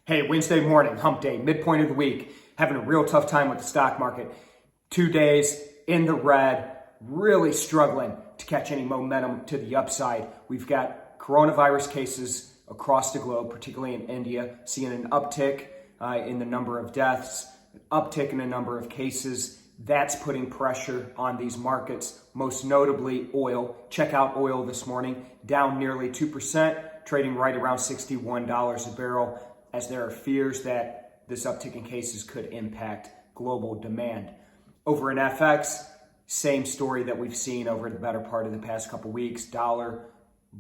Hey, Wednesday morning, hump day, midpoint of the week, having a real tough time with the stock market. 2 days in the red, really struggling to catch any momentum to the upside. We've got coronavirus cases across the globe, particularly in India, seeing an uptick in the number of deaths, an uptick in the number of cases. That's putting pressure on these markets, most notably oil. Check out oil this morning, down nearly 2%, trading right around $61 a barrel, as there are fears that this uptick in cases could impact global demand. Over in FX, same story that we've seen over the better part of the past couple weeks. Dollar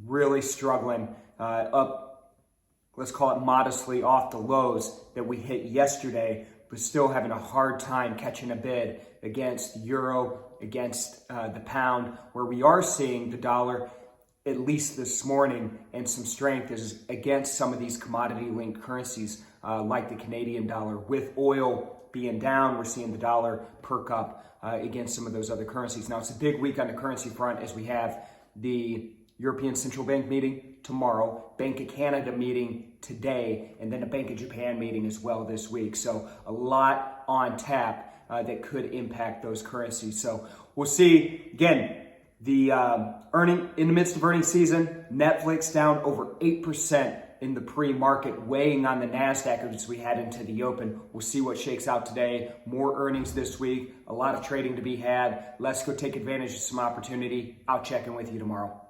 really struggling, up, let's call it modestly off the lows that we hit yesterday, but still having a hard time catching a bid against the euro, against the pound, where we are seeing the dollar, at least this morning, and some strength is against some of these commodity-linked currencies like the Canadian dollar. With oil being down, we're seeing the dollar perk up against some of those other currencies. Now, it's a big week on the currency front as we have the European Central Bank meeting tomorrow, Bank of Canada meeting today, and then a Bank of Japan meeting as well this week. So a lot on tap that could impact those currencies. So we'll see. Again, the in the midst of earnings season, Netflix down over 8% in the pre-market, weighing on the NASDAQ as we head into the open. We'll see what shakes out today. More earnings this week, a lot of trading to be had. Let's go take advantage of some opportunity. I'll check in with you tomorrow.